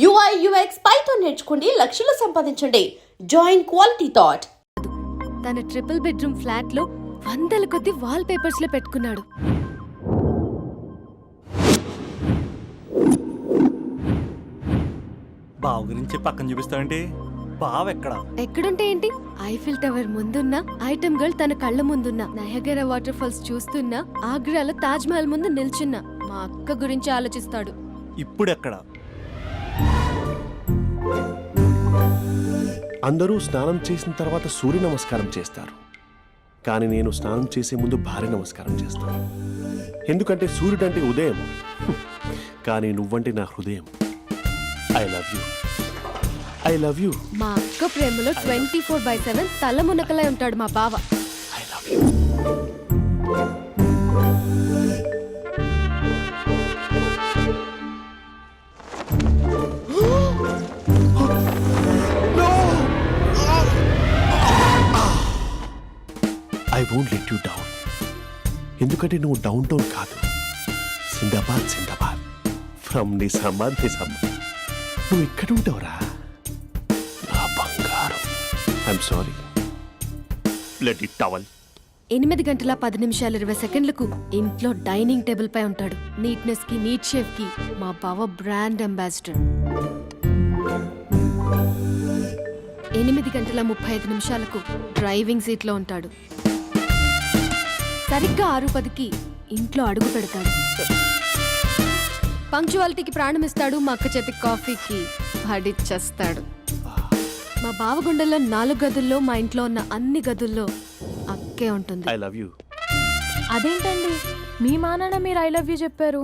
UI UX Python నేర్చుకోండి, లక్షలు సంపాదించండి. Join quality thought. తన ట్రిపుల్ బెడ్రూమ్ ఫ్లాట్ లో వందల కొద్ది వాల్ పేపర్స్ లో పెట్టుకున్నాడు. బావ గురించి పక్కన చూపిస్తావేంటి? బావ ఎక్కడుంటే ఏంటి? ఐఫిల్ టవర్ ముందున్న ఐటమ్ గర్ల్ తన కళ్ళ ముందున్న నయగరా వాటర్ ఫాల్స్ చూస్తున్నా, ఆగ్రాలో తాజ్ మహల్ ముందు నిల్చున్నా మా అక్క గురించి ఆలోచిస్తాడు. ఇప్పుడు ఎక్కడ? అందరూ స్నానం చేసిన తర్వాత సూర్య నమస్కారం చేస్తారు, కానీ నేను స్నానం చేసే ముందు భార్య నమస్కారం చేస్తాను. ఎందుకంటే సూర్యుడు అంటే ఉదయం, కానీ నువ్వంటే నా హృదయం. I love you, I love you. మా అక్క ప్రేమలో 24/7 తల మునకలై ఉంటాడు మా బావ. I love you. I won't let you down. ఎందుకంటే నువ్వు డౌన్ టౌన్ కాదు, జిందాబాద్ జిందాబాద్ ఫ్రమ్ నిజామాబాద్ నిజామాబాద్. నువ్వు ఇక్కడ ఉంటావురా నా బంగారం. I'm sorry. Let it towel. 8:10:20 ఇంట్లో డైనింగ్ టేబుల్ పై ఉంటాడు. నీట్నెస్ కి, నీట్ షేఫ్ కి మా బావ బ్రాండ్ అంబాసిడర్. 8:35 డ్రైవింగ్ సీట్ లో ఉంటాడు. సరిగ్గా 6:10 ఇంట్లో అడుగు పెడతాడు. పంక్చువాలిటీకి ప్రాణం ఇస్తాడు. మా అక్క చేతి కాఫీకి పడిచ్చేస్తాడు. మా బావ గుండెల్లో 4 గదుల్లో, మా ఇంట్లో ఉన్న అన్ని గదుల్లో అక్కే ఉంటుంది. I love you. అదేంటండి, మీ మానాన్న మీరు ఐ లవ్ యూ చెప్పారు,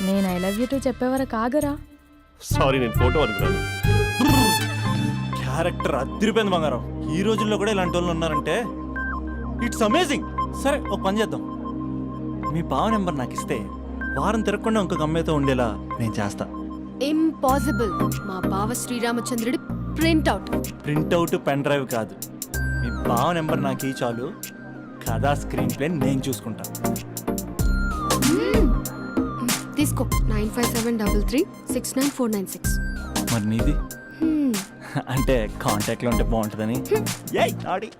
నేను ఐ లవ్ యూ టు చెప్పేవరకు ఆగరా? సారీ, నేను ఫోటో అనుకున్నాను. క్యారెక్టర్ అదిరిపోయింది బంగారం. ఈ రోజుల్లో కూడా ఇలాంటి వాళ్ళు ఉన్నారంటే ఇట్స్ అమేజింగ్. సరే, ఒక పని చేద్దాం. మీ బావ నెంబర్ నాకు ఇస్తే వారం తిరగకుండా ఇంకొక అమ్మాయితో ఉండేలా నేను చేస్తా. ఇంపాసిబుల్. మా బావ శ్రీరామచంద్రుడి ప్రింట్అవుట్. ప్రింట్అవుట్ పెన్ డ్రైవ్ కాదు, మీ బావ నెంబర్ నాకు ఈ చాలు. కథా స్క్రీన్ ప్లే నేను చూసుకుంటా. తీసుకో. 9573369496. మరి నీది? అంటే కాంటాక్ట్లో ఉంటే బాగుంటుందని. ఏయ్ ఆడి.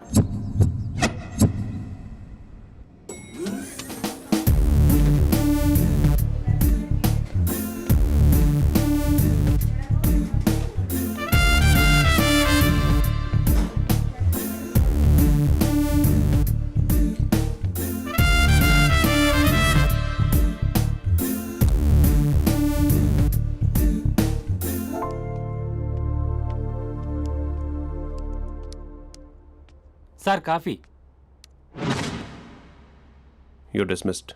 Sir coffee. You dismissed.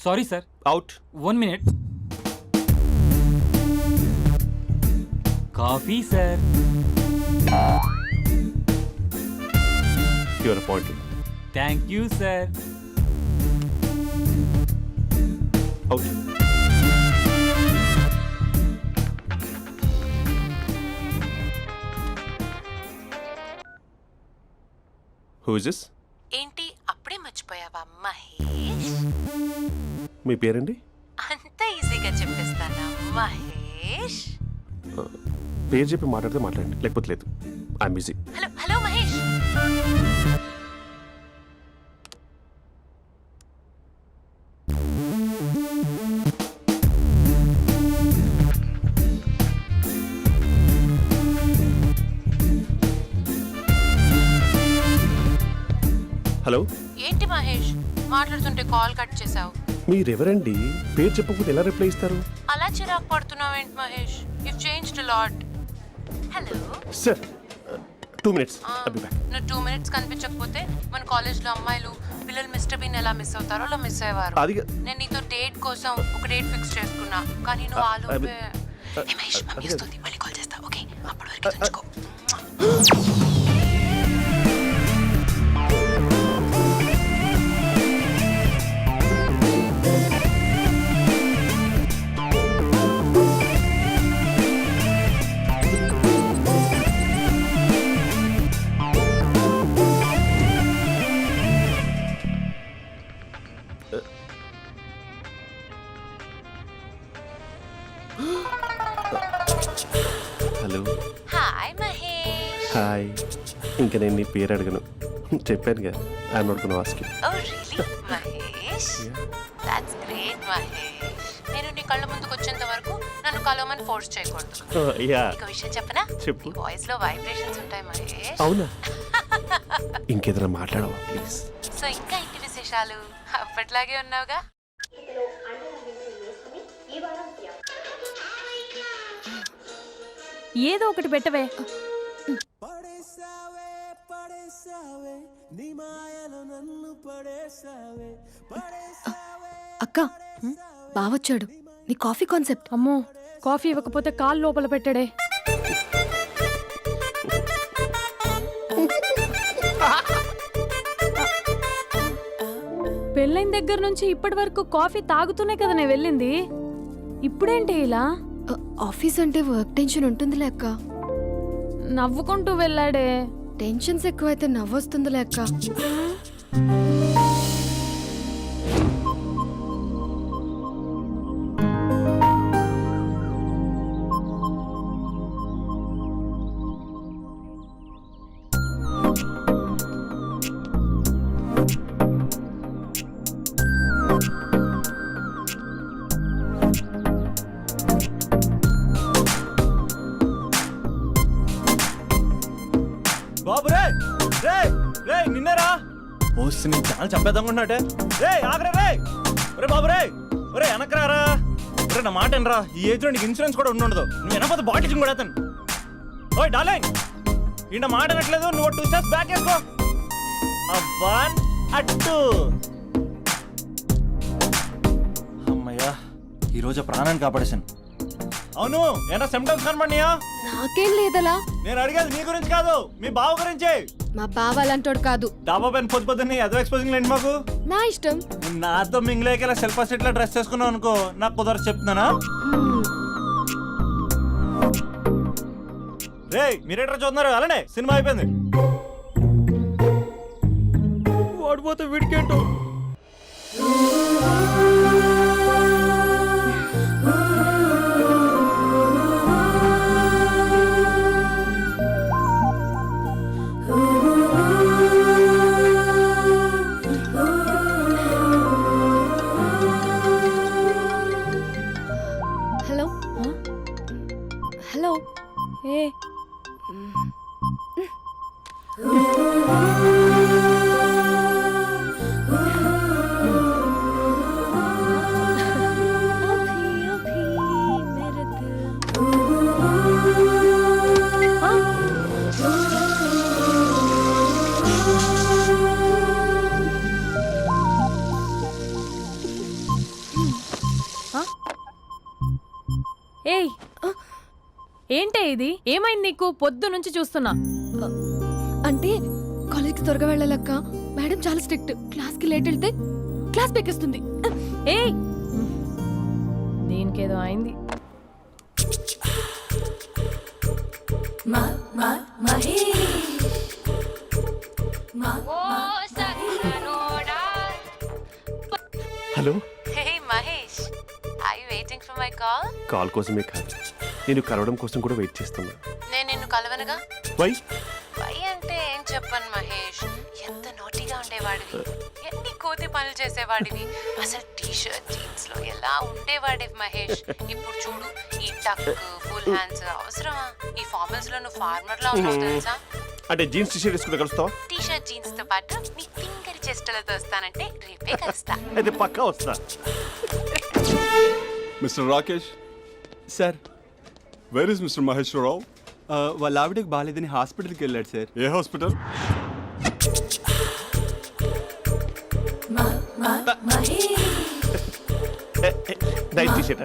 Sorry sir. Out. 1 minute. Coffee sir. Your appointed. Thank you sir. Out. Who is this? ఏంటి అప్పుడే మర్చిపోయావా మహేష్? మీ పేరండి? అంత ఈజీగా చెప్పేస్తానా మహేష్? పేరు చెప్పి మాట్లాడితే మాట్లాడండి, లేకపోతే లేదు. I'm busy. Hello hello Mahesh. Hello. ఏంటి మహేష్, మాట్లాడుతుంటే కాల్ కట్ చేసావు? మీరెవరండి? పేరు చెప్పకపోతే ఎలా రిప్లై ఇస్తారు? అలా చిరాకు పడుతున్నావేంటి Mahesh? You changed lot. Hello sir, 2 minutes. I'll be back. నువ్వు 2 minutes కనిపించకపోతే మన కాలేజ్లో అమ్మాయిలు పిల్లలు మిస్టర్ బీన్ ఎలా మిస్ అవుతారో అలా మిస్ అయ్యేవారు. నేను నీతో డేట్ కోసం ఒక డేట్ ఫిక్స్ చేసుకున్నా, కానీ నువ్వు ఆలోపే. మహేష్ మమ్మీ వస్తుంది, మళ్ళీ కాల్ చేస్తా. ఓకే, అప్పటి వరకు ఉంచుకో. Hello hi Mahesh. హాయ్. ఇంకా నేను నీ పేరు అడగను, చెప్పాను కదా I not gonna ask you. Oh really Mahesh? That's great Mahesh. నేను నీ కళ్ళ ముందుకు వచ్చేంత వరకు నన్ను కలవమని ఫోర్స్ చేయకూడదు. యా నీకు విషయం చెప్పనా? చెప్పు. నీ వాయిస్ లో వైబ్రేషన్స్ ఉంటాయి మహేష్. అవునా? ఇంకేదైనా మాట్లాడవా ప్లీజ్? సో ఇంకా ఇంటి విశేషాలు అప్పట్లాగే ఉన్నావుగా? ఏదో ఒకటి పెట్టవే. అక్క బావొచ్చాడు. నీ కాఫీ కాన్సెప్ట్. అమ్మో, కాఫీ ఇవ్వకపోతే కాలు లోపల పెట్టాడే. పెళ్ళైన దగ్గర నుంచి ఇప్పటి వరకు కాఫీ తాగుతూనే కదా నేను వెళ్ళింది. ఇప్పుడేంటి ఇలా ఆఫీస్ అంటే వర్క్ టెన్షన్ ఉంటుందిలే అక్క. నవ్వుకుంటూ వెళ్ళాడే? టెన్షన్స్ ఎక్కువైతే నవ్వొస్తుందిలే అక్క. బాబు రే రే రే నిన్నరా ఓసి నేను చాలా చంపేద్దామనుకుంటున్నాటే. రే ఆగరా రే. ఒరే బాబు రే, ఒరే వెనకరారా. ఒరే నా మాట వినరా, ఈ ఏజ్ లో నీకు ఇన్సూరెన్స్ కూడా ఉండదు. నువ్వు వెనకపోతే బాటిల్ కూడా అతను. ఓయ్ డార్లింగ్, ఈ మాట అనట్లేదు. నువ్వు 2 స్టెప్స్ బ్యాక్ వేసుకో. 1 2. అమ్మయ్యా, ఈరోజు ప్రాణాన్ని కాపాడేశాను. అవును, ఏనా సిమ్టమ్స్ కనబడినాయా? నాకేం లేదలా. నేను అడిగేది నీ గురించి కాదు, మీ బావ గురించి. మా బావ అలాంటోడు కాదు. డాబా పైన పొద్దున్నే ఏదో ఎక్స్పోజింగ్ లేండి మాకు. నా ఇష్టం. నాతో మింగిలేక సెల్ఫ్ సెట్ లో డ్రెస్ చేసుకున్నావు అనుకో, నాకు కుదరదు చెప్తున్నానా? రే మీరేట్రా చూస్తున్నారు? అలానే సినిమా అయిపోయింది. ఓడిపోతే వీడికేంటో. Hello hello. ఏ ఏయ్, ఏంటే ఇది? ఏమైంది నీకు? పొద్దు నుంచి చూస్తున్నా. అంటే కాలేజ్కి త్వరగా వెళ్ళాలక్క. మేడం చాలా స్ట్రిక్ట్. క్లాస్కి లేట్ వెళ్తే క్లాస్ పెక్కేస్తుంది. ఏయ్, దీనికేదో అయింది. Hello. Hey Mahesh, are you waiting for my call? Call కోసమే కాదు, నేను కలవడం కోసం కూడా వెయిట్ చేస్తున్నా. నేను నిన్ను కలవనుగా. వై? వై అంటే ఏం చెప్పను మహేష్. ఎంత నోటిగా ఉండేవాడివి, ఎన్ని కోతి పనులు చేసేవాడివి. అసలు టీ షర్ట్ జీన్స్ లో ఎలా ఉండేవాడివి మహేష్. ఇప్పుడు చూడు, ఈ టక్ ఫుల్ హ్యాండ్స్ అవసరమా? ఈ ఫార్మల్స్ లో నువ్వు ఫార్మర్ లా ఉన్నావు తెలుసా? అంటే జీన్స్ టీ షర్ట్ వేసుకుంటే కలుస్తావా? టీ షర్ట్ జీన్స్ తో పాటు నీ ఫింగర్ చెస్టలతో వస్తానంటే రేపే కలుస్తా. అయితే పక్కా వస్తా. Mister Rakesh, sir where is mister Maheshwararao? వాళ్ళ ఆవిడకి బాగాలేదని హాస్పిటల్కి వెళ్ళాడు సార్. ఏ hospital? Night T shirt.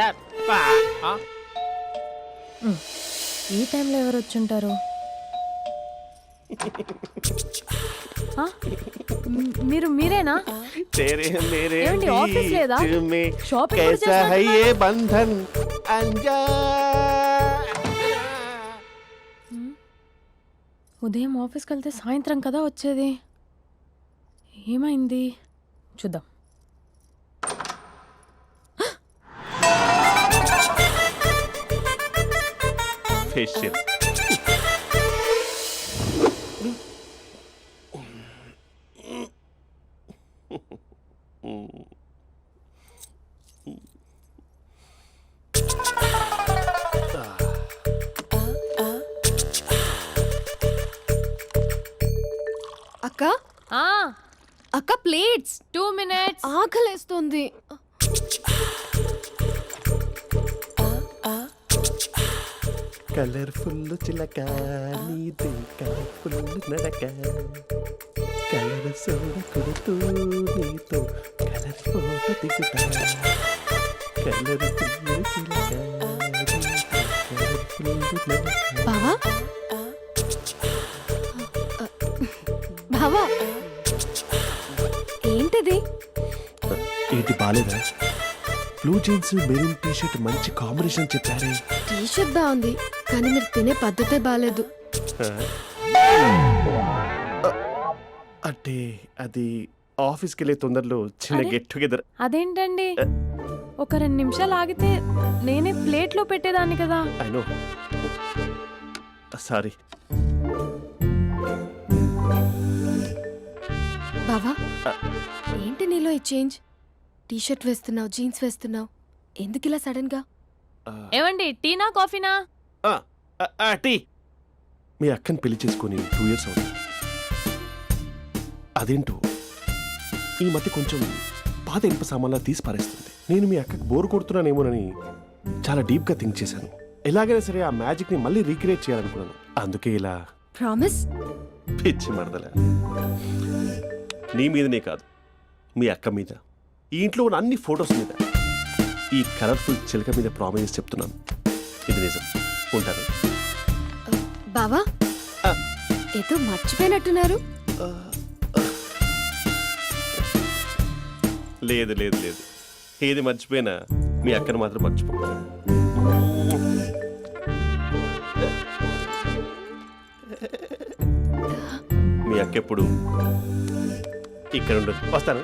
Sir ఈ టైంలో ఎవరు వచ్చుంటారు? ఆ? మీరేనా? तेरे मेरे ఏమండి, ఆఫీస్ లేదా? बीच में షాపింగ్ కూడా कैसा है చేస్తున్నారు? ये बंधन अंजा ఉదయం ఆఫీస్కి వెళ్తే సాయంత్రం కదా వచ్చేది. ఏమైంది చూద్దాం. फेशियल అక్క ఆ, అక్క ప్లేట్స్ 2 minutes. ఆకలేస్తుంది. కలర్ఫుల్ చిలక నీదే కలర్ఫుల్ నడక కలర్ సోడ కొడుతూ నీతో కలర్ ఫోటో దిగుతా కలర్ఫుల్ చిలక కలర్ఫుల్ నడక. బావా బావా ఏంటిది? ఏంటి బాలేదా? Blue jeans maroon T shirt మంచి కాంబినేషన్ చెప్పారే. టీ షర్ట్ బాగుంది కానీ మీరు తినే పద్ధతే బాగాలేదు. అంటే అది ఆఫీస్కి వెళ్ళే తొందరలో చిన్న అరే? Get together. అదేంటండి, ఒక 2 నిమిషాలు ఆగితే నేనే ప్లేట్లో పెట్టేదాన్ని కదా. I know, sorry. బావా ఏంటి నీలో ఈ చేంజ్? టీ షర్ట్ వేస్తున్నావు, జీన్స్ వేస్తున్నావు, ఎందుకు ఇలా సడన్ గా? ఏమండి, టీనా కాఫీనా? టీ. మీ అక్కని పెళ్లి చేసుకొని 2 years అవుతుంది. అదేంటో ఈ మధ్య కొంచెం పాత ఇనుప సామాన్లా తీసి పారేస్తుంది. నేను మీ అక్కకి బోర్ కొడుతున్నానేమోనని చాలా డీప్గా థింక్ చేశాను. ఎలాగైనా సరే ఆ మ్యాజిక్ని మళ్ళీ రీక్రియేట్ చేయాలనుకున్నాను. అందుకే ఇలా. ప్రామిస్? పిచ్చి మరదల, నీ మీదనే కాదు, మీ అక్క మీద, ఈ ఇంట్లో ఉన్న అన్ని ఫొటోస్ మీద, ఈ కలర్ఫుల్ చిలక మీద ప్రామిస్ చెప్తున్నాను. ఇది నిజం. ఉంటాను. బావా ఆ. ఏదో మర్చిపోయినట్టున్నారు. లేదు లేదు లేదు, ఏది మర్చిపోయినా మీ అక్కను మాత్రం మర్చిపో. మీ అక్క ఎప్పుడు ఇక్కడ ఉండదు. వస్తాను.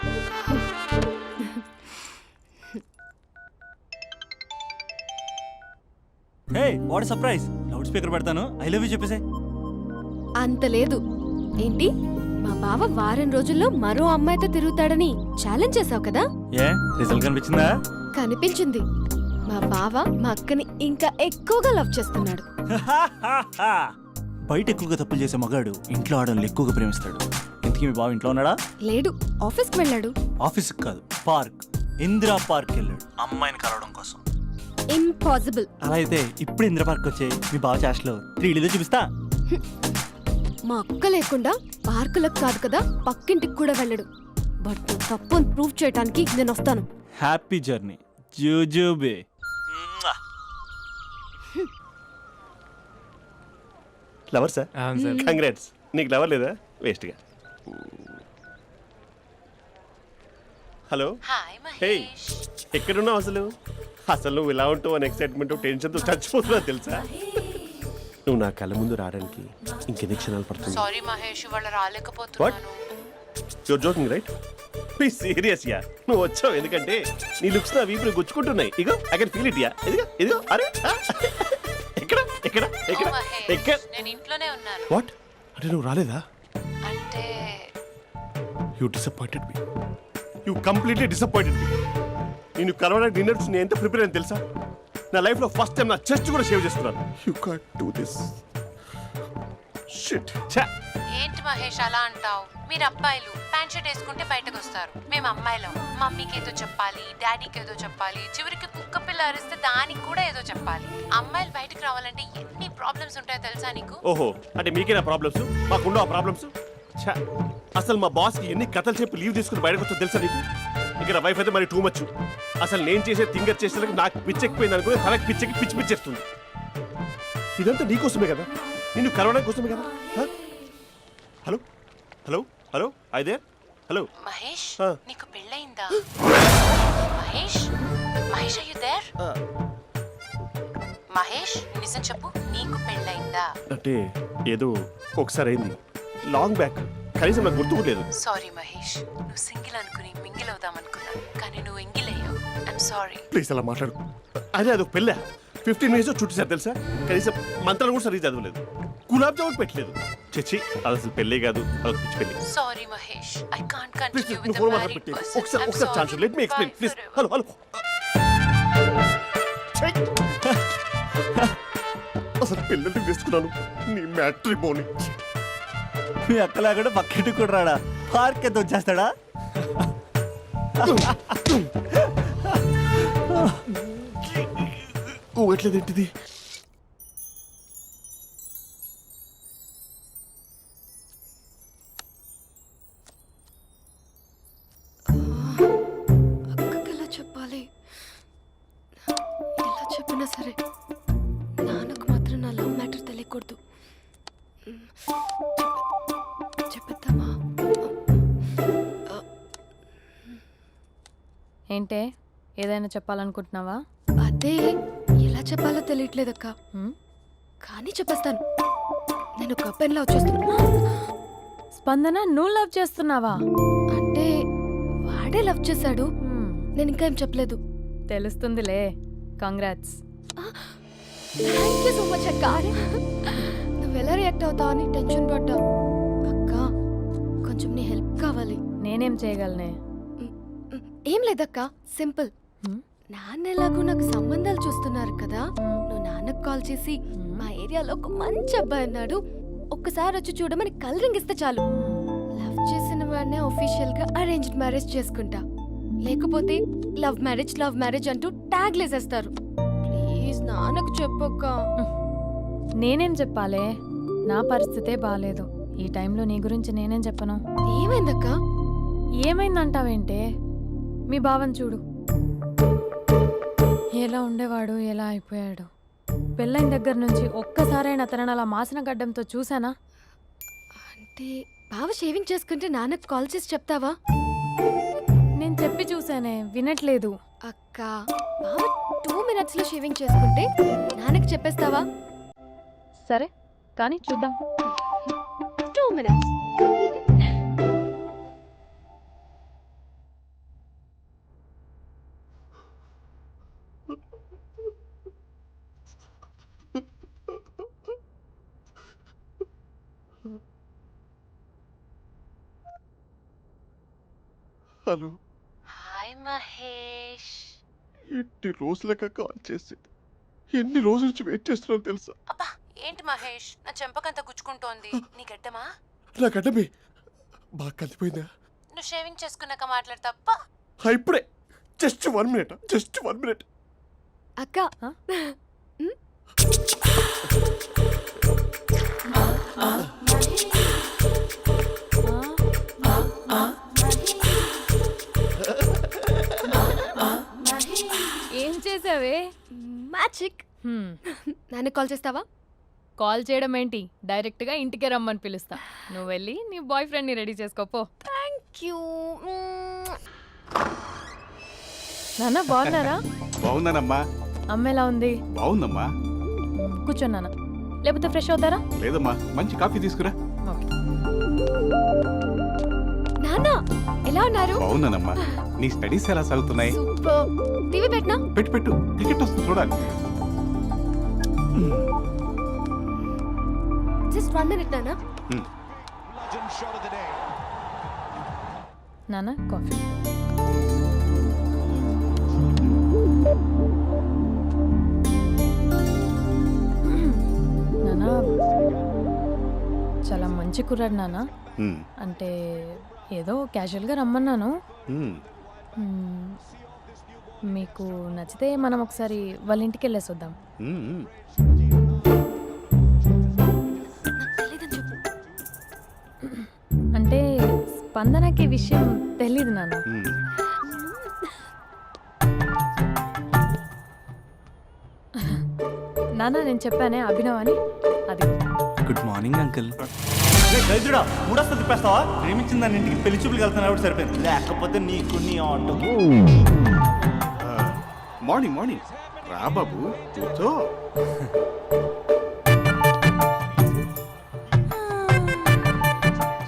Hey what surprise. Loud speaker పెడతాను, ఐ లవ్ యూ చెప్పేసే. అంత లేదు. ఏంటి, మా బావ వారం రోజుల్లో మరో అమ్మాయితో తిరుగుతాడని ఛాలెంజ్ చేసావు కదా? ఏ రిజల్ట్ కనిపించిందా? కనిపించింది. మా బావ మా అక్కని ఇంకా ఎక్కువగా లవ్ చేస్తున్నాడు. బయట ఎక్కువగా తప్పులు చేసే మగాడు ఇంట్లో ఆడవాళ్ళు ఎక్కువగా ప్రేమిస్తాడు. ఇంతకీ మీ బావ ఇంట్లో ఉన్నాడా? లేడు, ఆఫీస్కి వెళ్ళాడు. ఆఫీస్కి కాదు, పార్క్, ఇందిరా పార్క్ వెళ్ళాడు అమ్మాయిని కలవడం కోసం. ఇంపాసిబుల్. అలా అయితే ఇప్పుడు ఇందిరా పార్క్ వచ్చే మీ బావ చాష్లో 3Dలో చూపిస్తా. మా అక్క లేకుండా పార్కులకు కాదు కదా పక్కింటికి కూడా వెళ్ళడు. బట్ నువ్వు తప్పు ప్రూవ్ చేయడానికి నేను వస్తాను. హ్యాపీ జర్నీ జూజూబే. Lover sir? కంగ్రాట్స్. నీకు లవర్ లేదా? వేస్ట్గా. హలో. Hi hey, Mahesh. ఎక్కడున్నావు అసలు? అసలు నువ్వు ఇలా ఉంటావు అని ఎక్సైట్మెంట్ టెన్షన్తో చచ్చిపోతున్నా తెలుసా? నువ్వు నా కళ్ళ ముందు రావడానికి ఇంకెన్ని క్షణాలు పడుతుంది? సారీ మహేష్, వాళ్ళు రాలేకపోతున్నాను. You're joking right? Be serious ya. నువ్వు వచ్చావు ఎందుకంటే నీ లుక్స్ నా వీపుని గుచ్చుకుంటున్నాయి. ఇగో I can feel it ya. ఇదిగో ఇదిగో. అరే ఎక్కడ ఎక్కడ ఓ ఎక్కడ మహేష్, ఎక్కడ? నేను ఇంట్లోనే ఉన్నాను. వాట్ అంటే నువ్వు రాలేదా? అంటే you disappointed me. You completely disappointed me. నేను కలవడానికి డిన్నర్స్ నేను ఎంత ప్రిపేర్ అని తెలుసా? నా లైఫ్లో ఫస్ట్ టైం నా చెస్ట్ కూడా సేవ్ చేస్తున్నాను. You can't do this. Shit. ఛా. ఏంటి మహేష్ అలా అంటావు? మీరు అబ్బాయిలు ప్యాంట్ షర్ట్ వేసుకుంటే బయటకు వస్తారు. మేము అమ్మాయిలం, మమ్మీకి ఏదో చెప్పాలి, డాడీకి ఏదో చెప్పాలి, చివరికి కుక్క పిల్ల అరిస్తే దానికి కూడా ఏదో చెప్పాలి. అమ్మాయిలు బయటకు రావాలంటే ఎన్ని ప్రాబ్లమ్స్ ఉంటాయో తెలుసా నీకు? ఓహో, అంటే మీకేనా ప్రాబ్లమ్స్? మాకుండవు ఆ ప్రాబ్లమ్స్? ఛా. అసలు మా బాస్కి ఎన్ని కథలు చెప్పి లీవ్ తీసుకుని బయటకు వచ్చా తెలుసా నీకు? ఇక నా వైఫ్ అయితే మరి టూ మచ్. అసలు నేను చేసే థింగర్ చేసేందుకు నాకు పిచ్చెక్కిపోయింది అనుకుని తనకి పిచ్చెక్కి పిచ్చి పిచ్చేస్తుంది. ఇదంతా నీకోసమే కదా, నిన్ను కరోనా కోసమే కదా. హలో హలో హలో అయితే హలో మహేష్ ఆ. నీకు పెళ్ళయిందా? Mahesh Mahesh are you there? మహేష్ నిజం చెప్పు, నీకు పెళ్ళయిందా? అంటే ఏదో ఒకసారి అయింది, లాంగ్ బ్యాక్, కనీసం నాకు గుర్తుకోలేదు. సారీ మహేష్, నువ్వు సింగిల్ అనుకుని మింగిల్ అవుదాం అనుకున్నా, కానీ నువ్వు ఎంగిల్ అయ్యావు. I'm sorry. ప్లీజ్ అలా మాట్లాడు. అదే అదొక పెళ్ళ 15 మినిట్స్ చుట్టేసారు తెలుసా. కనీసం మంత్రాలు కూడా సరిగ్గా చదవలేదు, గులాబ్ జామున్ పెట్టలేదు. చచ్చి అది అసలు పెళ్ళే కాదు, అదొక పిచ్చి పెళ్ళి. Sorry Mahesh, I can't please continue with నువ్వు ద ఫోన్ మ్యారీడ్ మాట్లాడి పర్సన్. ఒకసారి chance let me explain please. Hello hello అసలు పిల్లల్ని వేసుకున్నాను నీ మ్యాట్రీ బోని. మీ అక్కలా కూడా పక్కింటి కూడా రాడా, పార్క్ ఎంత వచ్చేస్తాడా? ఎట్లేదేంటిది? అక్కకి ఎలా చెప్పాలి? ఎలా చెప్పినా సరే నాన్నకు మాత్రం నా లవ్ మ్యాటర్ తెలియకూడదు. చెప్పేద్దామా? ఏంటే ఏదైనా చెప్పాలనుకుంటున్నావా? అదే ఎలా చెప్పాలో తెలియట్లేదక్క, హ్మ్? కానీ చెప్పేస్తాను. నేను ఒక అబ్బాయిని లవ్ చేస్తున్నా. స్పందన నువ్వు లవ్ చేస్తున్నావా? అంటే వాడే లవ్ చేశాడు, హ్మ్, నేను ఇంకా ఏం చెప్పలేదు. తెలుస్తుందిలే. Congrats. Thank you so much అక్క. నువ్వు ఎలా రియాక్ట్ అవుతావు అని టెన్షన్ పడ్డా. అక్క కొంచెం నీ హెల్ప్ కావాలి. నేనేం చేయగలనే? ఏం లేదక్క, సింపుల్. హ్మ్? నాన్న ఎలాగో నాకు సంబంధాలు చూస్తున్నారు కదా, నువ్వు నాన్నకు కాల్ చేసి మా ఏరియాలో ఒక మంచి అబ్బాయి అన్నాడు, ఒక్కసారి వచ్చి చూడమని కలరింగ్ ఇస్తే చాలు. లవ్ చేసిన వాడినే ఒఫీషియల్ గా అరేంజ్డ్ మ్యారేజ్ చేసుకుంటా. లేకపోతే లవ్ మ్యారేజ్ అంటూ ట్యాగ్ లేసేస్తారు. ప్లీజ్ నాన్నకు చెప్పక్క. నేనేం చెప్పాలే? నా పరిస్థితే బాలేదు. ఈ టైంలో నీ గురించి నేనేం చెప్పను? ఏమైందక్క? ఏమైందంటావేంటే? మీ భావం చూడు, ఎలా ఉండేవాడు, ఎలా అయిపోయాడు. పెళ్ళైన దగ్గర నుంచి ఒక్కసారైనా తనని అలా మాసిన గడ్డంతో చూసానా? అంటే బావ షేవింగ్ చేసుకుంటే నాన్నకు కాల్ చేసి చెప్తావా? నేను చెప్పి చూసానే, వినట్లేదు. అక్క బావ 2 minutes లో షేవింగ్ చేసుకుంటే నాన్నకి చెప్పేస్తావా? సరే కానీ చూద్దాం. 2 minutes. Hello, hi Mahesh. ఎన్ని రోజులక కాల్ చేసింది, ఎన్ని రోజుల నుంచి వెయిట్ చేస్తున్నావు తెలుసా? అబ్బా ఏంటి మహేష్, నా చెంపకంత గుచ్చుకుంటోంది. నీ గడ్డమా? నా గడ్డమే బాగా కలిపోయిందా? నువ్వు షేవింగ్ చేసుకున్నాక మాట్లాడతాప్పా. ఇప్పుడే జస్ట్ 1 minute. అక్క ఏం చేసావే? మ్యాజిక్. నాన్న కాల్ చేస్తావా? కాల్ చేయడం ఏంటి, డైరెక్ట్గా ఇంటికే రమ్మని పిలుస్తా. నువ్వు వెళ్ళి నీ బాయ్ ఫ్రెండ్ని రెడీ చేసుకోపో. Thank you. నాన్న బాగున్నారా? బాగున్నానమ్మా. అమ్మ ఎలా ఉంది? బాగుందమ్మా. కూర్చో నాన్న, లేకపోతే ఫ్రెష్ అవుతారా? లేదమ్మా, మంచి కాఫీ తీసుకురా. ఓకే. నాన్న ఎలా ఉన్నారు? బాగున్నానమ్మా. నీ స్టడీస్ ఎలా సాగుతున్నాయి? సూపర్. టీవీ పెట్టనా? పెట్టు టికెట్ వస్తుంది చూడాలి. జస్ట్ 1 minute నాన్న. నాన్న కాఫీ. నాన్న చాలా మంచి కుర్రాడు నాన్న. అంటే ఏదో క్యాజువల్గా రమ్మన్నాను. మ్మ్. మీకు నచ్చితే మనం ఒకసారి వాళ్ళ ఇంటికి వెళ్ళేసి వద్దాం. నాకు తెలీదని చెప్పు. అంటే స్పందనకి విషయం తెలీదు నాన్న. నాన్న నేను చెప్పానే అభినవ్ అని అది గుడ్ మార్నింగ్ అంకుల్. దైద్యుడా మూడొస్తా తిప్పేస్తావా? ప్రేమించిన దాని ఇంటికి పెళ్లి చూపులు వెళ్తున్నా సరిపోయింది, లేకపోతే నీకు నీ ఆటోకి. మార్నింగ్ మార్నింగ్ రా బాబు కూర్చో.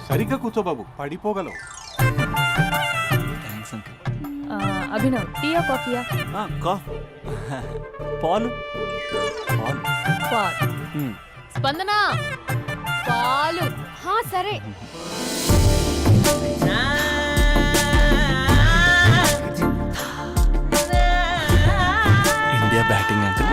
సరిగ్గా కూర్చో బాబు, పడిపోగలవు. Thanks uncle. అభినవ్ టీయా కాఫీయా? పాలు పాలు. పాల్. స్పందన పాలు. హా సరే. India batting uncle.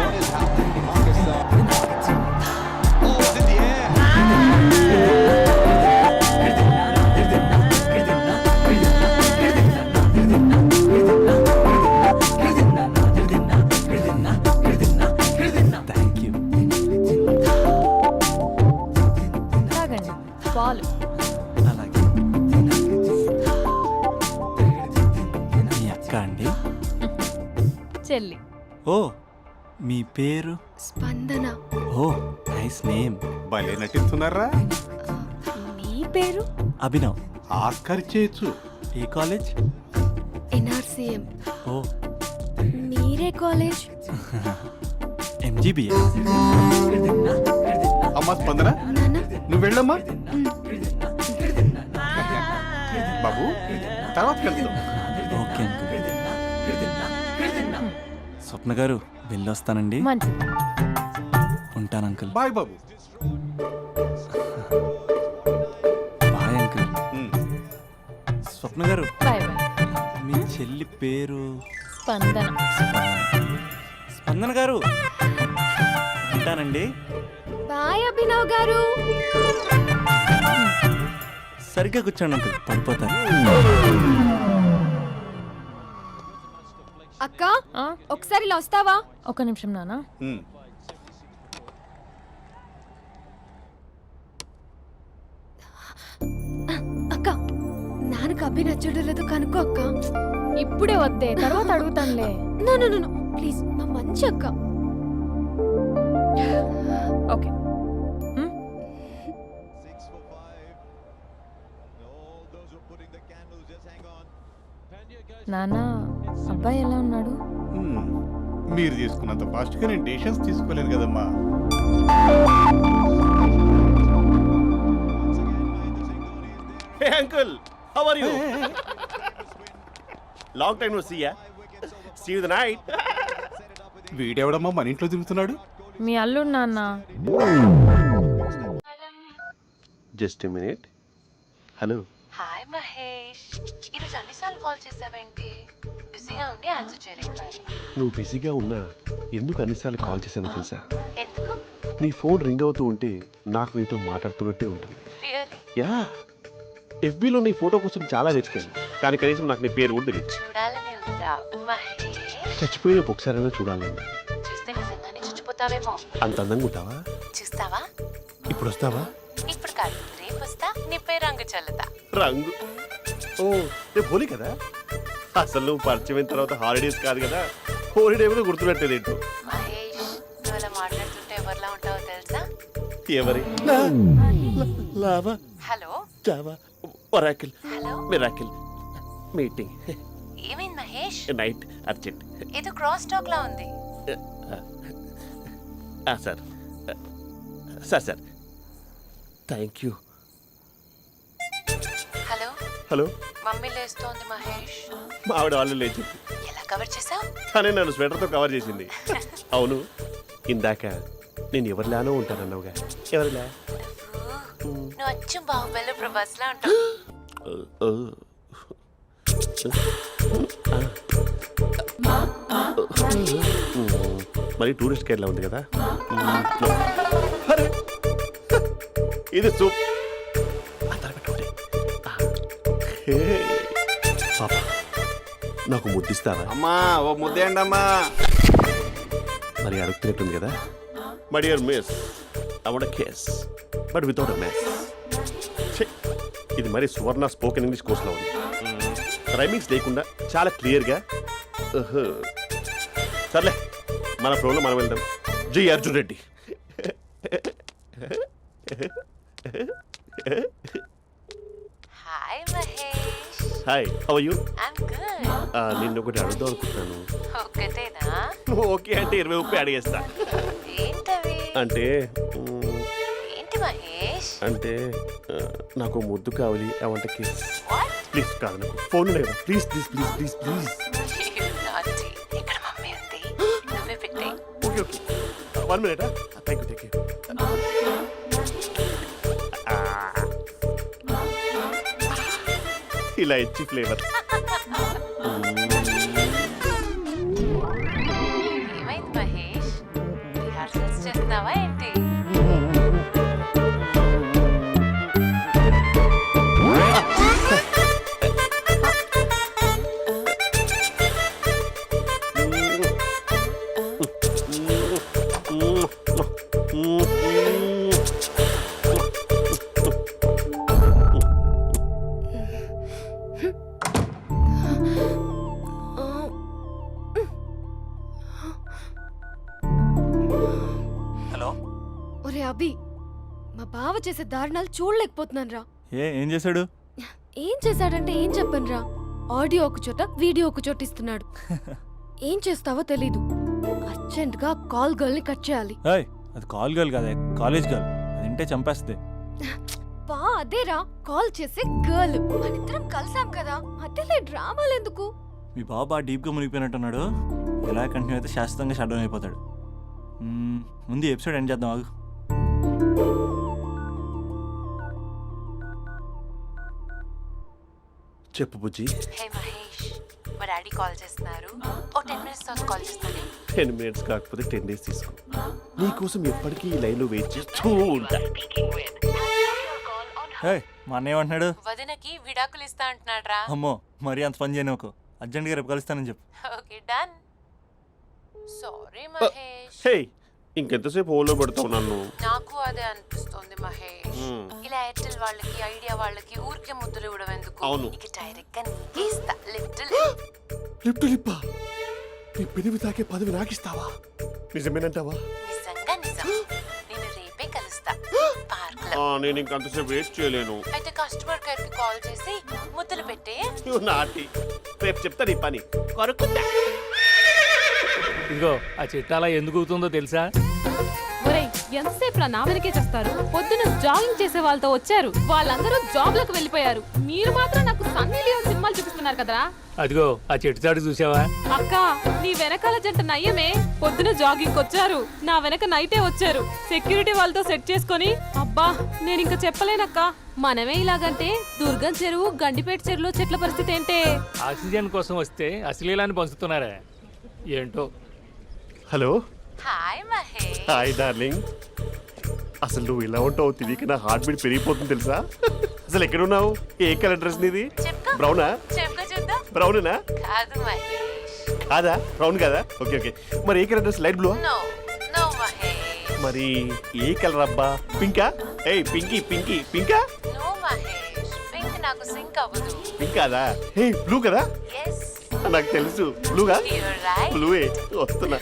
Thank you. తాగండి పాలు. అలాగే. మీ అక్క అండి? చెల్లి. ఓ మీ పేరు? స్పందన. ఓ నైస్ నేమ్. భలే నటిస్తున్నారా? మీ పేరు? అభినవ్. ఆస్కార్ చేయొచ్చు. ఏ కాలేజ్? ఎన్ఆర్సీఎం. ఓ మీరే కాలేజ్? ఎంజీబీఏ. అమ్మా స్పందన నాన్న. నువ్వు వెళ్ళమ్మా. బాబు తర్వాత వెళ్తాం. Okay uncle. స్వప్న గారు వెళ్ళొస్తానండి. మంచిది. ఉంటాను అంకుల్. బాయ్ బాబు. Bye uncle. ఉమ్. స్వప్న గారు బాయ్ బాయ్. మీ చెల్లి పేరు? స్పందన. స్పందన గారు ఉంటానండి. బాయ్ అభినవ్ గారు. సరిగ్గా కూర్చోండి అంకుల్, పడిపోతాను. అక్క ఆ? ఒకసారి ఇలా వస్తావా? ఒక నిమిషం నాన్న. ఉమ్. అక్క నాన్నకు అభి నచ్చడం లేదో కనుక్కో అక్క. ఇప్పుడే వద్దే, తర్వాత అడుగుతానులే. నో నో నో ప్లీజ్, నా మంచి అక్క. ఓకే. నాన్న అబ్బాయి ఎలా ఉన్నాడు? ఉమ్. మీరు తీసుకున్నంత ఫాస్ట్గా నేను డెసిషన్స్ తీసుకోలేను కదమ్మా. Hey uncle, how are you? Long time no see ya. See you the night. వీడెవడమ్మా మన ఇంట్లో తిరుగుతున్నాడు? మీ అల్లుడు నాన్న. Just a minute. Hello. Hi Mahesh, ఈరోజు అన్నిసార్లు కాల్ చేసావేంటి? బిజీగా ఉండి ఆన్సర్ చేయలేదు. నువ్వు బిజీగా ఉన్నా ఎందుకు అన్నిసార్లు కాల్ చేశానో తెలుసా? ఎందుకు? నీ ఫోన్ రింగ్ అవుతూ ఉంటే నాకు నీతో మాట్లాడుతున్నట్టే ఉంటుంది. రియల్లీ? యా, ఎఫ్బీలో నీ ఫోటో కోసం చాలా వెతికాను, కానీ కనీసం నాకు నీ పేరు కూడా తెలియదు. చూడాలని ఉందా మహేష్? చచ్చిపోయిన ఒకసారైనా చూడాలని. చూస్తే నిజంగానే చచ్చిపోతావేమో. అంత అందంగా ఉంటావా? చూస్తావా? ఇప్పుడు వస్తావా? ఇప్పుడు కాదు, రేపు వస్తా, నీపై రంగు చల్లుతా. రంగు? ఓ రేపు హోలీ కదా. అసలు నువ్వు పరిచయం అయిన తర్వాత హాలిడేస్ కాదు కదా, హోలిడే కూడా గుర్తుపెట్టేది ఏంటో. మహేష్, నువ్వు అలా మాట్లాడుతుంటే ఎవరిలా ఉంటావో తెలుసా? ఎవరి? Lava, hello Java, Oracle, hello, miracle, meeting, ఏమైంది మహేష్? Night, urgent. ఏదో క్రాస్ టాక్ లా ఉంది. Sir sir sir thank you. Hello, hello, mummy లేస్తోంది మహేష్. మా ఆవిడ వాళ్ళు లేచి ఎలా కవర్ చేసావు? కానీ నన్ను స్వెటర్తో కవర్ చేసింది. అవును, ఇందాక నేను ఎవరిలానో ఉంటానన్నావుగా, ఎవరిలా? నువ్వు అచ్చం బాహుబలి ప్రభాస్ లా ఉంటావు. మరి టూరిస్ట్ గైడ్లా ఉంది కదా. అరే, ఇది సూప్. పాపా, నాకు ముద్దిస్తావా? అమ్మా ఓ ముద్దేయండి అమ్మా. మరి అడుగుతున్నట్టుంది కదా. My dear miss, I want kiss but without a mess. ఇది మరి సువర్ణ స్పోకెన్ ఇంగ్లీష్ కోర్సులో ఉంది. రైమింగ్స్ లేకుండా చాలా క్లియర్గా. సర్లే, మన ఫ్లోలో మనం వెళ్దాం. జై Arjun Reddy. Hi Mahesh. Hi, how you? I'm good. నిన్ను ఒకటి అడుగుదాం అనుకుంటున్నాను. ఒక్కటేనా? ఓకే అంటే 20 రూపాయలు అడిగేస్తా. ఏంటవి? అంటే ఏంటి మహేష్? అంటే నాకు ముద్దు కావాలి. అవంటకి వాట్? ప్లీజ్ కాదు, నాకు ఫోన్ లేదు. Please please please please please. నాటి ఇక్కడ మమ్మీ ఉంది, నువ్వే పెట్టే. Okay okay, 1 minute. Thank you thank you. ఇలా ఇచ్చి ఫ్లేవర్. ఏమైంది మహేష్? రిహార్సల్స్ చేస్తున్నావా ఏంటి? హలో. ఒరే అభి, మా బావ చేసే దారుణాలు చూడలేకపోతున్నాను రా. ఏం చేశాడు? ఏం చేశాడంటే ఏం చెప్పనురా. ఆడియో ఒక చోట, వీడియో ఒక చోట ఇస్తున్నాడు. ఏం చేస్తావో తెలీదు. అర్జెంట్ గా కాల్ గర్ల్ ని కట్ చేయాలి. ఏయ్, అది కాల్ గర్ల్ కాదే, కాలేజ్ గర్ల్. అది వింటే చంపేస్తుంది. బా అదేరా, కాల్ చేసే గర్ల్. మనిద్దరం కలిసాం కదా, మధ్యలో డ్రామాలు ఎందుకు? మీ బాబా డీప్గా మునిగిపోయినట్టున్నాడు. ఎలా కంటిన్యూ అయితే శాశ్వతంగా షట్ డౌన్ అయిపోతాడు. ముందు ఎపిసోడ్ ఎండ్ చేద్దాం, ఆగు. చెప్పు బుజ్జి. హే మహేష్, మా డాడీ కాల్ చేస్తున్నారు. ఓ 10 minutes తర్వాత కాల్ చేస్తాను. 10 minutes కాకపోతే 10 days తీసుకో. నీకోసం ఎప్పటికీ ఈ లైన్లో వెయిట్ చేస్తూ ఉంటా. ఏయ్, మా అన్నయ్య ఏమంటున్నాడు? వదినకి విడాకులు ఇస్తా అంటున్నాడు రా. అమ్మో, మరీ అంత పని చేయను. ఒక అర్జెంట్గా రేపు కలుస్తానని చెప్పు. Okay done. సారీ మహేష్. హే, ఇంకెంతసేపు హోల్లో పెడతావు నన్ను? నాకు అదే అనిపిస్తుంది మహేష్. ఇలా ఎయిర్టెల్ వాళ్ళకి, ఐడియా వాళ్ళకి ఊరికే ముద్దులు ఇవ్వడం ఎందుకు? అవును. ఇక డైరెక్ట్ గా నీకే ఇస్తా. లిప్ట్ లిప్పా, నీ పెనివి తాకే పదవి నాకిస్తావా? నిజమేనంటావా? నిజంగా నిజం. నేను రేపే కలుస్తా పార్క్ లో. నేను ఇంకంతసేపు వెయిట్ చేయలేను. అయితే కస్టమర్ కేర్ కి కాల్ చేసి ముద్దులు పెట్టే. నువ్వు నాటి, రేపు చెప్తా నీ పని. కొరుకుంటా. ఇదిగో ఆ చెట్టు అలా ఎందుకు అవుతుందో తెలుసా? ఒరేయ్, ఎంతసేపు నా వెనకే చేస్తారు? పొద్దున జాగింగ్ చేసే వాళ్ళతో వచ్చారు, వాళ్ళందరూ జాబ్లకు వెళ్ళిపోయారు. మీరు మాత్రం నాకు సన్నీ లియోన్ సినిమాలు చూపిస్తున్నారు కదరా. అదిగో ఆ చెట్టు చాటు చూసావా? అక్క, నీ వెనకాల జంట నయ్యమే. పొద్దున జాగింగ్ వచ్చారు, నా వెనక నైటే వచ్చారు. సెక్యూరిటీ వాళ్ళతో సెట్ చేసుకొని, అబ్బా నేను ఇంకా చెప్పలేనక్క. మనమే ఇలాగంటే దుర్గం చెరువు, గండిపేట చెరువులో చెట్ల పరిస్థితి ఏంటే? ఆక్సిజన్ కోసం వస్తే అశ్లీలాన్ని పంచుతున్నారా ఏంటో. Hello. Hi Mahesh. Hi darling. అసలు నువ్వు ఇలా ఉంటావు తెలియక నా హార్ట్ బీట్ పెరిగిపోతుంది తెలుసా? అసలు ఎక్కడున్నావు? ఏ కలర్ డ్రెస్ నీది? చెప్పుకో. బ్రౌనా? చెప్పుకో చూద్దాం. బ్రౌనేనా? కాదు మహేష్. కాదా? బ్రౌన్ కదా? Okay okay. మరి ఏ colour dress? Light blue? No no Mahesh. మరి ఏ కలర్ అబ్బా? పింకా? ఏయ్ పింకీ పింకీ పింకా? నో మహేష్, పింక్ నాకు సింక్ అవ్వదు. పింక్ కాదా? ఏ బ్లూ కదా? ఎస్, నాకు తెలుసు. బ్లూగా? You're right. బ్లూవే వస్తున్నా.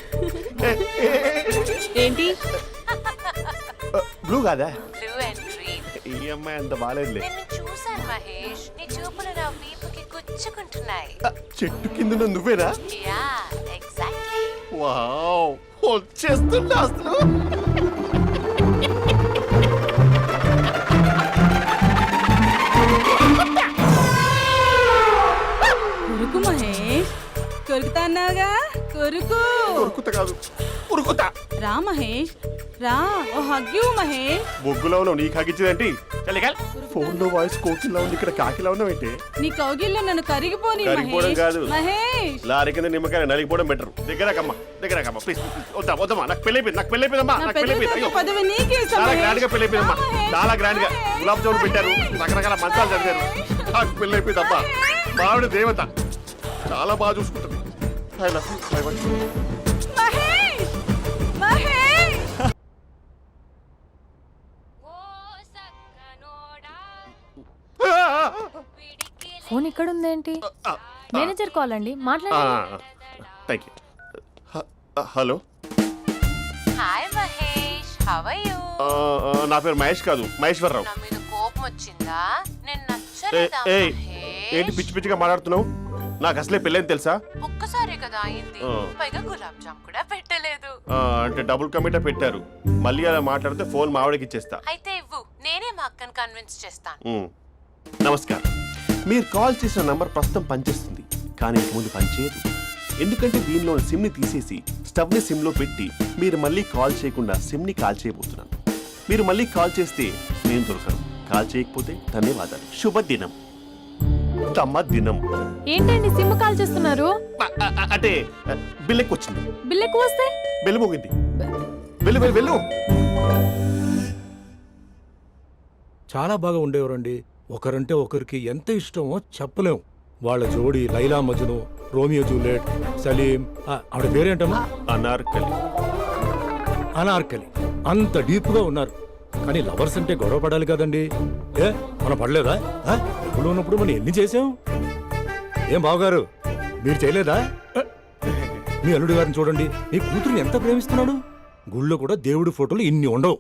ఏంటి? బ్లూ కాదా? Blue and green. ఈ అమ్మాయి అంత బాగాలేదులే. నిన్ను చూశాను మహేష్, నీ చూపులు నా వీపుకి గుచ్చుకుంటున్నాయి. చెట్టు కింద నువ్వేనా? Yeah exactly. వావ్, వచ్చేస్తున్నా అసలు. కొరుకు మహేష్, కొరుకుతా అన్నావుగా, కొరుకు. ఉరుకుత కాదు, ఉరుకుతా. రా మహేష్, రా. ఓ హగ్యూ మహేష్. బొగ్గులో ఉన్నావు, నీకు హగిచ్చేదేంటి? ఫోన్ లో వాయిస్ కోకిలా ఉంది, ఇక్కడ కాకిలా ఉన్నావేంటి? నీ కౌగిల్లో నన్ను కరిగిపోని కరిగిపోవడం మహేష్. కాదు. మహేష్, లారీ కింద నిమ్మకాయ నలిగిపోవడం బెటర్. దగ్గరకమ్మా, దగ్గరకమ్మా ప్లీజ్. వద్దా వద్దమ్మా, నాకు పెళ్ళైపోయింది, నాకు పెళ్ళైపోయిందమ్మా, నా నాకు పెళ్ళైపోయింది. పెద్ద అయ్యో, పదవి నీకే ఇస్తా చాలా మహేష్. గ్రాండ్ గా పెళ్ళైపోయిందమ్మా, మహేష్, చాలా గ్రాండ్ గా. గులాబ్ జామున్ పెట్టారు, రకరకాల మంచాలు చదివారు. నాకు పెళ్ళైపోయిందమ్మా. మావిడ దేవత, చాలా బాగా చూసుకుంటుంది. I love you, I want you. Mahesh, Mahesh. Phone ఇక్కడ ఉందేంటి? మేనేజర్ కాల్ అండి, మాట్లాడండి. Thank you. Hello. Hi how are you? నా పేరు మహేష్ కాదు, మహేశ్వరరావు. నా మీద కోపం వచ్చిందా? నేను నచ్చలేదా ఏయ్, ఏంటి మహేష్? పిచ్చి పిచ్చిగా మాట్లాడుతున్నావు? నాకు అసలే పెళ్ళని తెలుసా? ఒక్కసారే కదా అయింది, పైగా గులాబ్ జామ్ కూడా పెట్టలేదు. అంటే డబుల్ కమిటా పెట్టారు. మళ్ళీ అలా మాట్లాడితే ఫోన్ మావిడకి ఇచ్చేస్తా. అయితే ఇవ్వు, నేనే మా అక్కని కన్విన్స్ చేస్తాను. నమస్కారం. మీరు కాల్ చేసిన నంబర్ ప్రస్తుతం పనిచేస్తుంది, కానీ ఇంక ముందు పనిచేయదు. ఎందుకంటే దీనిలో సిమ్ని తీసేసి స్టవ్ని సిమ్లో పెట్టి మీరు మళ్ళీ కాల్ చేయకుండా సిమ్ని కాల్ చేయబోతున్నాను. మీరు మళ్ళీ కాల్ చేస్తే నేను దొరకను, కాల్ చేయకపోతే ధన్యవాదాలు. శుభదినం. తమ దినం. ఏంటండి సిమ్ కాల్ చేస్తున్నారు? అంటే బిల్ ఎక్కువ వచ్చింది. బిల్ ఎక్కువ వస్తే బెల్లు మోగింది. వెళ్ళు వెళ్ళు వెళ్ళు. చాలా బాగా ఉండేవారండి. ఒకరంటే ఒకరికి ఎంత ఇష్టమో చెప్పలేం. వాళ్ళ జోడి లైలా మజ్ను, రోమియో జూలియట్, సలీం, ఆవిడ పేరేంటమ్మా? అనార్కలి. అనార్కలి. అంత డీప్ గా ఉన్నారు. కానీ లవర్స్ అంటే గొడవ పడాలి కదండి. ఏ మనం పడలేదా? ఎప్పుడు ఉన్నప్పుడు మనం ఎన్ని చేసాం? ఏం బావగారు, మీరు చేయలేదా? మీ అల్లుడి గారిని చూడండి, మీ కూతురుని ఎంత ప్రేమిస్తున్నాడు. గుళ్ళో కూడా దేవుడి ఫోటోలు ఇన్ని ఉండవు.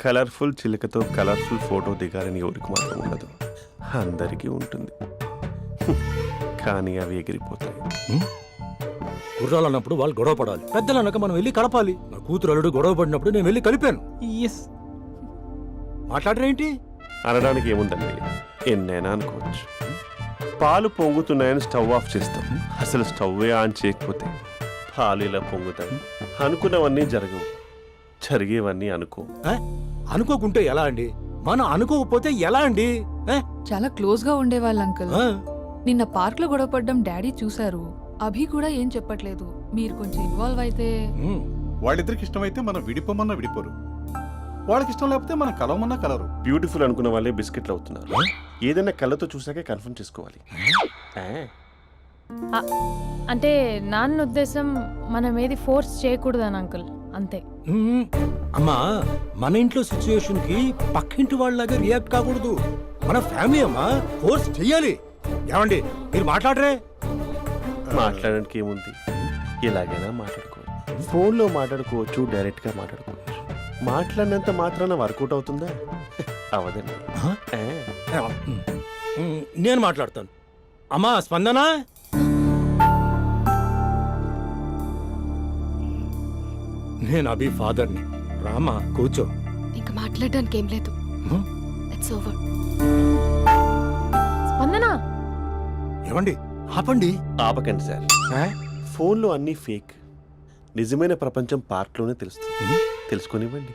కలర్ఫుల్ చిలుకతో కలర్ఫుల్ ఫోటో దిగాలని ఎవరికి మాత్రం ఉండదు, అందరికీ ఉంటుంది. కానీ అవి ఎగిరిపోతాయి. గుర్రాలు అన్నప్పుడు వాళ్ళు గొడవ పడాలి, పెద్దలు అన్నాక మనం వెళ్ళి కలపాలి. నా కూతురు అల్లుడు గొడవ పడినప్పుడు నేను వెళ్ళి కలిపాను. మాట్లాడరేంటి? అనడానికి ఏముందండి, ఎన్నైనా అనుకోవచ్చు. పాలు పొంగుతున్నాయని స్టవ్ ఆఫ్ చేస్తాం, అసలు స్టవ్వే ఆన్ చేయకపోతే పాలు ఇలా పొంగుతాయి. అనుకున్నవన్నీ జరగవు, జరిగేవన్నీ అనుకో. అనుకోకుంటే ఎలా అండి? మనం అనుకోకపోతే ఎలా అండి? చాలా క్లోజ్ గా ఉండేవాళ్ళు అంకుల్. నిన్న పార్క్ లో గొడవ పడ్డం డాడీ చూశారు. అభి కూడా ఏం చెప్పట్లేదు. మీరు కొంచెం ఇన్వాల్వ్ అయితే. వాళ్ళిద్దరికి ఇష్టమైతే మనం విడిపోమన్నా విడిపోరు, వాళ్ళకి ఇష్టం లేకపోతే మనం కలవమన్నా కలరు. బ్యూటిఫుల్ అనుకున్న వాళ్ళే బిస్కెట్లు అవుతున్నారు. ఏదైనా కళ్ళతో చూసాకే కన్ఫర్మ్ చేసుకోవాలి. అంటే నాన్న ఉద్దేశం మనం ఏది ఫోర్స్ చేయకూడదని అంకుల్, అంతే. అమ్మా, మన ఇంట్లో సిచ్యుయేషన్ కి పక్కింటి వాళ్ళలాగా రియాక్ట్ కాకూడదు. మన ఫ్యామిలీ అమ్మా, ఫోర్స్ చెయ్యాలి. ఏమండి మీరు మాట్లాడరే? మాట్లాడడానికి ఏముంది, ఎలాగైనా మాట్లాడుకోవచ్చు. ఫోన్లో మాట్లాడుకోవచ్చు, డైరెక్ట్గా మాట్లాడుకోవచ్చు. మాట్లాడినంత మాత్రాన వర్కౌట్ అవుతుందా? అవదండి. నేను మాట్లాడతాను. అమ్మా స్పందన, నేను అభి ఫాదర్ని. రామా కూర్చో. ఇంకా మాట్లాడడానికి ఏం లేదు. It's over. స్పందన, ఏమండి ఆపండి. ఆపకండి సార్. ఫోన్లో అన్నీ ఫేక్, నిజమైన ప్రపంచం పార్ట్లోనే తెలుస్తుంది. తెలుసుకొనివ్వండి.